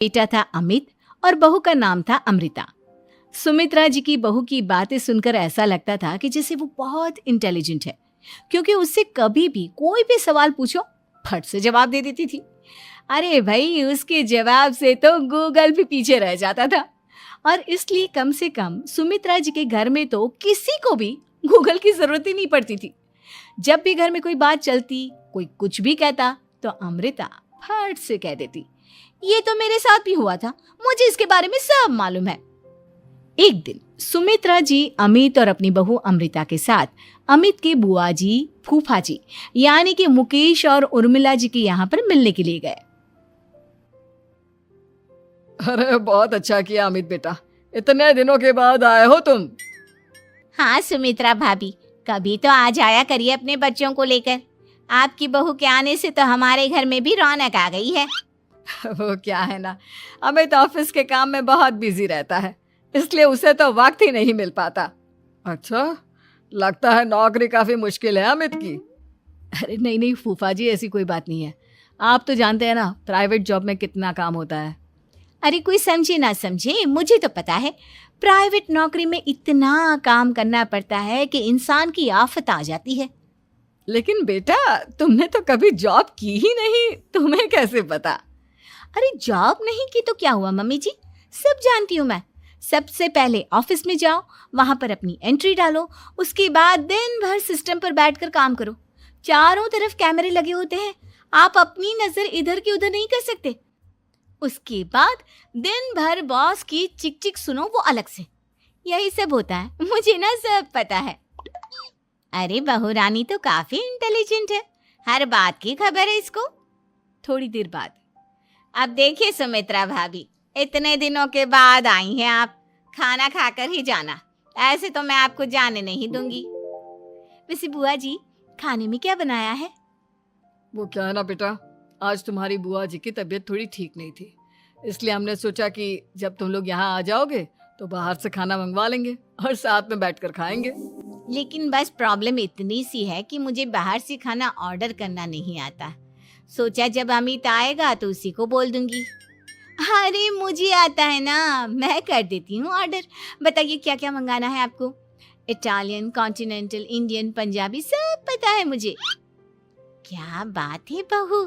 बेटा था अमित और बहू का नाम था अमृता। सुमित्रा जी की बहू की बातें सुनकर ऐसा लगता था कि जैसे वो बहुत इंटेलिजेंट है, क्योंकि उससे कभी भी कोई भी सवाल पूछो फट से जवाब दे देती थी। अरे भाई, उसके जवाब से तो गूगल भी पीछे रह जाता था। और इसलिए कम से कम सुमित्रा जी के घर में तो किसी को भी गूगल की जरूरत ही नहीं पड़ती थी। जब भी घर में कोई बात चलती, कोई कुछ भी कहता, तो अमृता फट से कह देती, ये तो मेरे साथ भी हुआ था, मुझे इसके बारे में सब मालूम है। एक दिन सुमित्रा जी अमित और अपनी बहू अमृता के साथ अमित के बुआ जी, फूफा जी यानी कि मुकेश और उर्मिला जी के यहाँ पर मिलने के लिए गए। अरे बहुत अच्छा किया अमित बेटा, इतने दिनों के बाद आए हो तुम। हाँ सुमित्रा भाभी, कभी तो आ जाया करिए अपने बच्चों को लेकर। आपकी बहू के आने से तो हमारे घर में भी रौनक आ गई है। वो क्या है ना, अमित ऑफिस के काम में बहुत बिजी रहता है, इसलिए उसे तो वक्त ही नहीं मिल पाता। अच्छा, लगता है नौकरी काफी मुश्किल है अमित की। अरे नहीं नहीं फूफा जी, ऐसी कोई बात नहीं है। आप तो जानते हैं ना प्राइवेट जॉब में कितना काम होता है। अरे कोई समझे ना समझे, मुझे तो पता है प्राइवेट नौकरी में इतना काम करना पड़ता है कि इंसान की आफत आ जाती है। लेकिन बेटा, तुमने तो कभी जॉब की ही नहीं, तुम्हें कैसे पता? अरे जॉब नहीं की तो क्या हुआ मम्मी जी, सब जानती हूँ मैं। सबसे पहले ऑफिस में जाओ, वहां पर अपनी एंट्री डालो, उसके बाद दिन भर सिस्टम पर बैठकर काम करो। चारों तरफ कैमरे लगे होते हैं, आप अपनी नजर इधर की उधर नहीं कर सकते। उसके बाद दिन भर बॉस की चिक चिक सुनो, वो अलग से। यही सब होता है, मुझे ना सब पता है। अरे बहू रानी तो काफी इंटेलिजेंट है, हर बात की खबर है इसको। थोड़ी देर बाद, अब देखिए सुमित्रा भाभी, इतने दिनों के बाद आई हैं आप, खाना खाकर ही जाना, ऐसे तो मैं आपको जाने नहीं दूंगी। वैसे बुआ जी, खाने में क्या बनाया है? वो क्या है ना बेटा, आज तुम्हारी बुआ जी की तबीयत थोड़ी ठीक नहीं थी, इसलिए हमने सोचा कि जब तुम लोग यहाँ आ जाओगे तो बाहर से खाना मंगवा लेंगे और साथ में बैठकर खाएंगे। लेकिन बस प्रॉब्लम इतनी सी है कि मुझे बाहर से खाना ऑर्डर करना नहीं आता। सोचा जब अमित आएगा तो उसी को बोल दूंगी। अरे मुझे आता है ना, मैं कर देती हूँ ऑर्डर। बताइए क्या क्या मंगाना है आपको? इटालियन, कॉन्टिनेंटल, इंडियन, पंजाबी, सब पता है मुझे। क्या बात है बहू,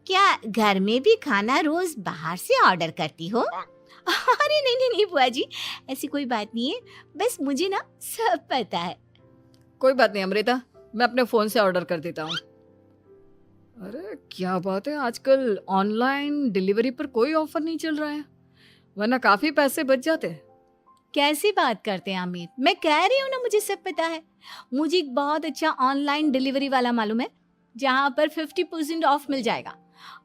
क्या घर में भी खाना रोज बाहर से ऑर्डर करती हो? अरे नहीं नहीं नहीं बुआ जी, ऐसी कोई बात नहीं है, बस मुझे ना सब पता है। कोई बात नहीं अमृता, मैं अपने फोन से ऑर्डर कर देता हूँ। अरे क्या बात है, आजकल ऑनलाइन डिलीवरी पर कोई ऑफर नहीं चल रहा है, वरना काफी पैसे बच जाते हैं। कैसी बात करते हैं अमित, मैं कह रही हूँ ना मुझे सब पता है। मुझे एक बहुत अच्छा ऑनलाइन डिलीवरी वाला मालूम है, जहाँ पर 50% ऑफ मिल जाएगा।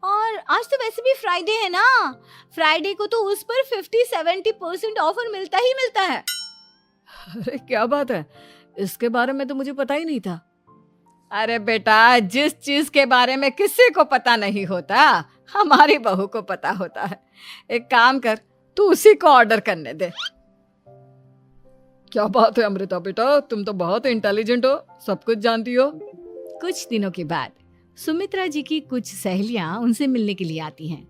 और आज तो वैसे भी फ्राइडे है ना, फ्राइडे को तो उस पर 50-70% ऑफर मिलता ही मिलता है। अरे क्या बात है, इसके बारे में तो मुझे पता ही नहीं था। अरे बेटा, जिस चीज के बारे में किसी को पता नहीं होता, हमारी बहू को पता होता है। एक काम कर, तू उसी को ऑर्डर करने दे। क्या बात है अमृता बेटा, तुम तो बहुत इंटेलिजेंट हो, सब कुछ जानती हो। कुछ दिनों के बाद सुमित्रा जी की कुछ सहेलियां उनसे मिलने के लिए आती हैं।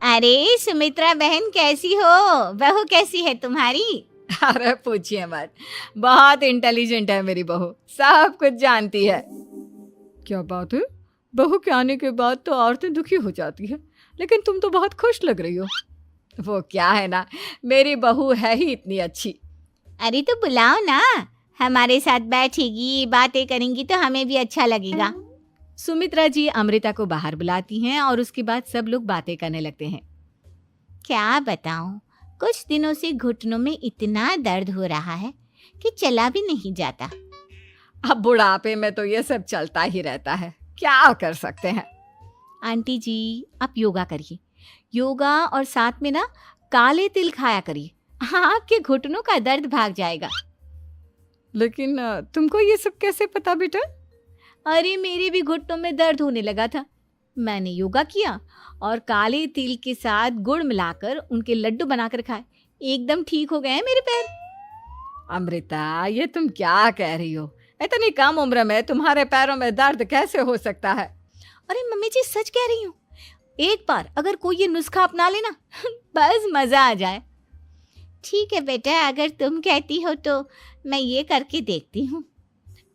अरे सुमित्रा बहन कैसी हो, बहू कैसी है तुम्हारी? अरे पूछिए मत, बहुत इंटेलिजेंट है मेरी बहू, सब कुछ जानती है। क्या बात है, बहू के आने के बाद तो औरतें दुखी हो जाती है, लेकिन तुम तो बहुत खुश लग रही हो। वो क्या है ना, मेरी बहू है ही इतनी अच्छी। अरे तो बुलाओ ना, हमारे साथ बैठेगी, बातें करेंगी तो हमें भी अच्छा लगेगा। सुमित्रा जी अमृता को बाहर बुलाती हैं और उसके बाद सब लोग बातें करने लगते हैं। क्या बताऊं, कुछ दिनों से घुटनों में इतना दर्द हो रहा है कि चला भी नहीं जाता। अब बुढ़ापे में तो ये सब चलता ही रहता है, क्या कर सकते हैं। आंटी जी, आप योगा करिए, योगा और साथ में ना काले तिल खाया करिए, आपके घुटनों का दर्द भाग जाएगा। लेकिन तुमको ये सब कैसे पता बेटा? अरे मेरे भी घुटनों में दर्द होने लगा था, मैंने योगा किया और काले तिल के साथ गुड़ मिलाकर उनके लड्डू बनाकर खाए, एकदम ठीक हो गए हैं मेरे पैर। अमृता, ये तुम क्या कह रही हो? इतनी कम उम्र में तुम्हारे पैरों में दर्द कैसे हो सकता है? अरे मम्मी जी, सच कह रही हूँ, एक बार अगर कोई ये नुस्खा अपना लेना बस मजा आ जाए। ठीक है बेटा, अगर तुम कहती हो तो मैं ये करके देखती हूँ।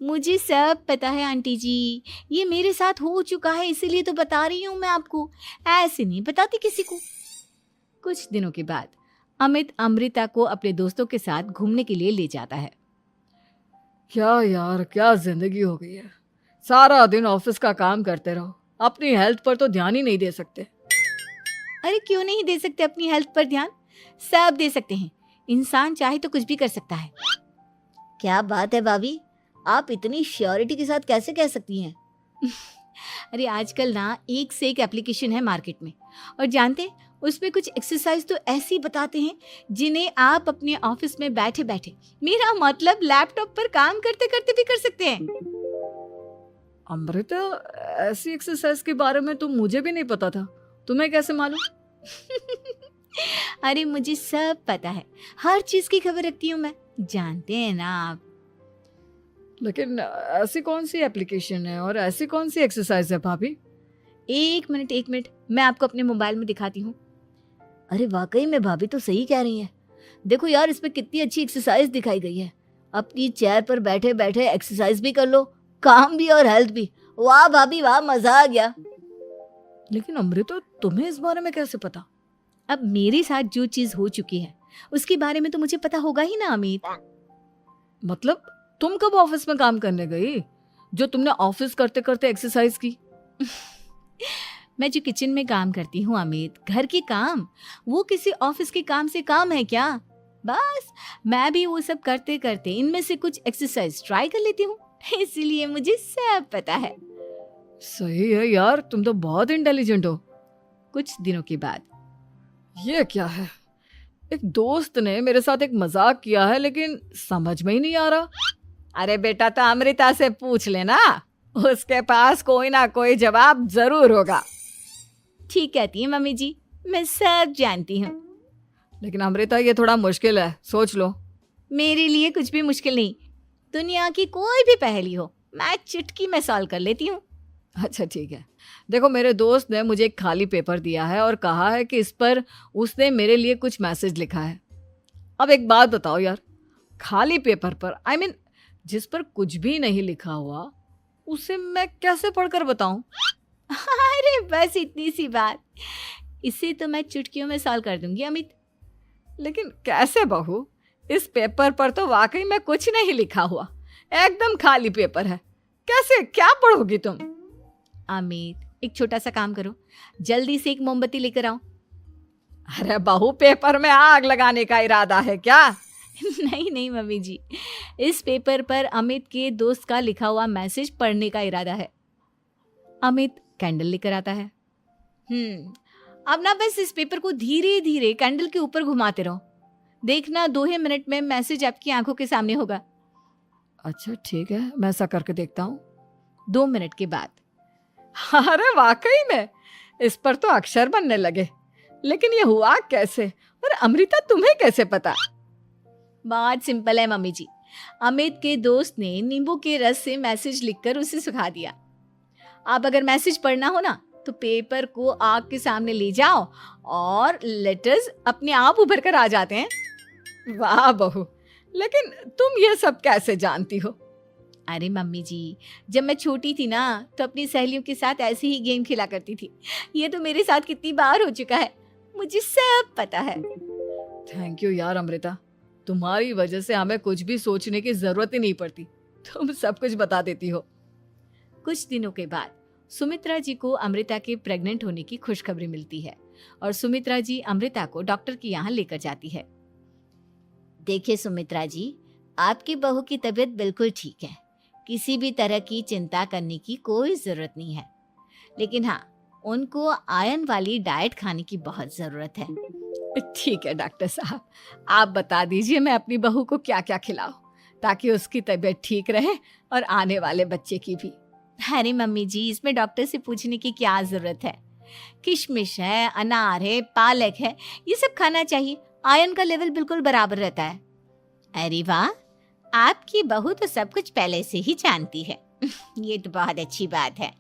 मुझे सब पता है आंटी जी, ये मेरे साथ हो चुका है, इसीलिए तो बता रही हूँ मैं आपको, ऐसे नहीं बताती किसी को। कुछ दिनों के बाद अमित अमृता को अपने दोस्तों के साथ घूमने के लिए ले जाता है। क्या यार, क्या जिंदगी हो गई है। सारा दिन ऑफिस का काम करते रहो, अपनी हेल्थ पर तो ध्यान ही नहीं दे सकते। अरे क्यों नहीं दे सकते अपनी हेल्थ पर ध्यान? सब दे सकते हैं, इंसान चाहे तो कुछ भी कर सकता है। क्या बात है भाभी, आप इतनी श्योरिटी के साथ कैसे कह सकती हैं? अरे आजकल ना एक से एक एप्लीकेशन है मार्केट में, और जानते हैं उसमें कुछ एक्सरसाइज तो ऐसी बताते हैं जिन्हें आप अपने ऑफिस में बैठे बैठे, मेरा मतलब लैपटॉप पर काम करते करते भी कर सकते हैं। अमृता, ऐसी एक्सरसाइज के बारे में तो मुझे भी नहीं पता था, तुम्हें कैसे मालूम? अरे मुझे सब पता है, हर चीज की खबर रखती हूँ मैं, जानते हैं ना आप। लेकिन ऐसी कौन सी एप्लीकेशन है और ऐसी कौन सी एक्सरसाइज है भाभी? एक मिनट, मैं आपको अपने मोबाइल में दिखाती हूँ। अरे वाकई में भाभी तो सही कह रही हैं। देखो यार, इसमें कितनी अच्छी एक्सरसाइज दिखाई गई है। अपनी चेयर पर बैठे बैठे एक्सरसाइज भी कर लो, काम भी और हेल्थ भी। वाह भाभी वाह, मजा आ गया। लेकिन अमृता, तुम्हें इस बारे में कैसे पता? अब मेरे साथ जो चीज हो चुकी है उसके बारे में तो मुझे पता होगा ही ना अमित। मतलब तुम कब ऑफिस में काम करने गई जो तुमने ऑफिस करते करते एक्सरसाइज की? मैं जो किचन में काम करती हूँ अमित, घर के काम, वो किसी ऑफिस के काम से काम है क्या? बस मैं भी वो सब करते करते इनमें से कुछ एक्सरसाइज ट्राई कर लेती हूँ, इसीलिए मुझे सब पता है। सही है यार, तुम तो बहुत इंटेलिजेंट हो। कुछ दिनों के बाद, ये क्या है, एक दोस्त ने मेरे साथ एक मजाक किया है लेकिन समझ में ही नहीं आ रहा। अरे बेटा तो अमृता से पूछ लेना, उसके पास कोई ना कोई जवाब जरूर होगा। ठीक कहती है मम्मी जी, मैं सब जानती हूँ। लेकिन अमृता, ये थोड़ा मुश्किल है, सोच लो। मेरे लिए कुछ भी मुश्किल नहीं, दुनिया की कोई भी पहेली हो मैं चुटकी में सॉल्व कर लेती हूँ। अच्छा ठीक है, देखो मेरे दोस्त ने मुझे एक खाली पेपर दिया है और कहा है कि इस पर उसने मेरे लिए कुछ मैसेज लिखा है। अब एक बात बताओ यार, खाली पेपर पर, आई मीन जिस पर कुछ भी नहीं लिखा हुआ, उसे मैं कैसे पढ़कर बताऊं? अरे बस इतनी सी बात, इसे तो मैं चुटकियों में सॉल्व कर दूंगी अमित। लेकिन कैसे बहू, इस पेपर पर तो वाकई में कुछ नहीं लिखा हुआ, एकदम खाली पेपर है, कैसे, क्या पढ़ोगी तुम? अमित एक छोटा सा काम करो, जल्दी से एक मोमबत्ती लेकर आओ। अरे बहू, पेपर में आग लगाने का इरादा है क्या? नहीं मम्मी जी, इस पेपर पर अमित के दोस्त का लिखा हुआ मैसेज पढ़ने का इरादा है। अमित कैंडल लेकर आता है। अब ना बस इस पेपर को धीरे धीरे कैंडल के ऊपर घुमाते रहो, देखना 2 ही मिनट में मैसेज आपकी आंखों के सामने होगा। अच्छा ठीक है, मैं ऐसा करके देखता हूँ। 2 मिनट के बाद, अरे वाकई में इस पर तो अक्षर बनने लगे, लेकिन ये हुआ कैसे? और अमृता, तुम्हें कैसे पता? बहुत सिंपल है मम्मी जी, अमित के दोस्त ने नींबू के रस से मैसेज लिखकर उसे सुखा दिया। आप अगर मैसेज पढ़ना हो ना तो पेपर को आग के सामने ले जाओ और लेटर्स अपने आप उभर कर आ जाते हैं। वाह बहू, लेकिन तुम ये सब कैसे जानती हो? अरे मम्मी जी, जब मैं छोटी थी ना तो अपनी सहेलियों के साथ ऐसे ही गेम खेला करती थी। ये तो मेरे साथ कितनी बार हो चुका है, मुझे सब पता है। थैंक यू यार अमृता, तुम्हारी वजह से हमें कुछ भी सोचने की जरूरत ही नहीं पड़ती, तुम सब कुछ बता देती हो। कुछ दिनों के बाद सुमित्रा जी को अमृता के प्रेग्नेंट होने की खुशखबरी मिलती है और सुमित्रा जी अमृता को डॉक्टर के यहाँ लेकर जाती है। देखिए सुमित्रा जी, आपकी बहू की तबीयत बिल्कुल ठीक है, किसी भी तरह की चिंता करने की कोई जरूरत नहीं है। लेकिन हाँ, उनको आयरन वाली डाइट खाने की बहुत जरूरत है। ठीक है डॉक्टर साहब, आप बता दीजिए मैं अपनी बहू को क्या क्या खिलाऊं ताकि उसकी तबीयत ठीक रहे और आने वाले बच्चे की भी। अरे मम्मी जी, इसमें डॉक्टर से पूछने की क्या जरूरत है, किशमिश है, अनार है, पालक है, ये सब खाना चाहिए, आयरन का लेवल बिल्कुल बराबर रहता है। अरे वाह, आपकी बहू तो सब कुछ पहले से ही जानती है। ये तो बहुत अच्छी बात है।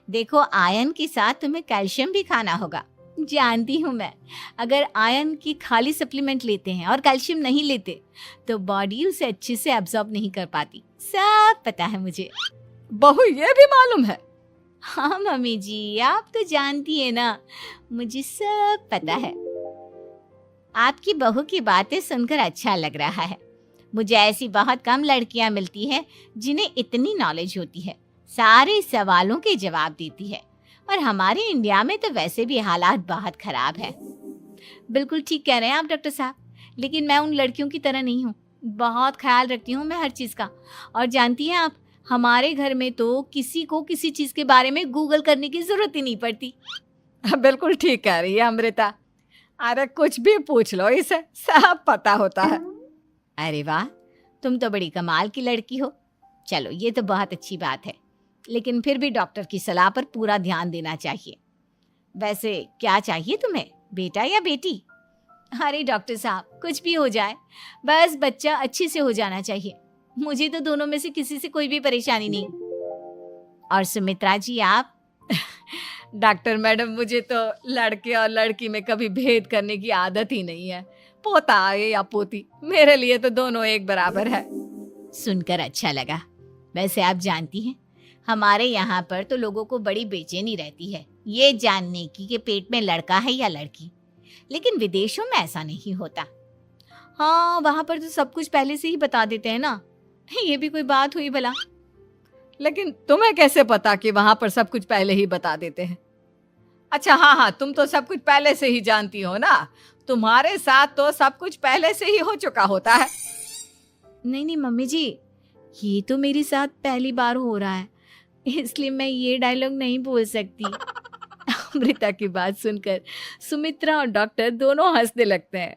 देखो, आयरन के साथ तुम्हें कैल्शियम भी खाना होगा। जानती हूँ मैं, अगर आयरन की खाली सप्लीमेंट लेते हैं और कैल्शियम नहीं लेते तो बॉडी उसे अच्छे से एब्जॉर्ब नहीं कर पाती। सब पता है मुझे। बहू ये भी मालूम है? हाँ मम्मी जी, आप तो जानती है ना, मुझे सब पता है। आपकी बहू की बातें सुनकर अच्छा लग रहा है। मुझे ऐसी बहुत कम लड़कियां मिलती हैं जिन्हें इतनी नॉलेज होती है, सारे सवालों के जवाब देती है। और हमारे इंडिया में तो वैसे भी हालात बहुत खराब है। बिल्कुल ठीक कह रहे हैं आप डॉक्टर साहब, लेकिन मैं उन लड़कियों की तरह नहीं हूँ। बहुत ख्याल रखती हूँ मैं हर चीज़ का। और जानती हैं आप, हमारे घर में तो किसी को किसी चीज़ के बारे में गूगल करने की ज़रूरत ही नहीं पड़ती। बिल्कुल ठीक कह रही है अमृता। अरे कुछ भी पूछ लो, इसे सब पता होता है। अरे वाह, तुम तो बड़ी कमाल की लड़की हो। चलो, ये तो बहुत अच्छी बात है, लेकिन फिर भी डॉक्टर की सलाह पर पूरा ध्यान देना चाहिए। वैसे क्या चाहिए तुम्हें, बेटा या बेटी? अरे डॉक्टर साहब, कुछ भी हो जाए, बस बच्चा अच्छे से हो जाना चाहिए। मुझे तो दोनों में से किसी से कोई भी परेशानी नहीं। और सुमित्रा जी, आप? डॉक्टर मैडम, मुझे तो लड़के और लड़की में कभी भेद करने की आदत ही नहीं है। पोता आए या पोती, मेरे लिए तो दोनों एक बराबर है। सुनकर अच्छा लगा। वैसे आप जानती हैं, हमारे यहाँ पर तो लोगों को बड़ी बेचैनी रहती है ये जानने की कि पेट में लड़का है या लड़की, लेकिन विदेशों में ऐसा नहीं होता। हाँ, वहाँ पर तो सब कुछ पहले से ही बता देते हैं ना। ये भी कोई बात हुई भला? लेकिन तुम्हें कैसे पता कि वहां पर सब कुछ पहले ही बता देते हैं? अच्छा हाँ, तुम तो सब कुछ पहले से ही जानती हो ना। तुम्हारे साथ तो सब कुछ पहले से ही हो चुका होता है। नहीं मम्मी जी, ये तो मेरे साथ पहली बार हो रहा है, इसलिए मैं ये डायलॉग नहीं बोल सकती। अमृता की बात सुनकर सुमित्रा और डॉक्टर दोनों हंसने लगते हैं।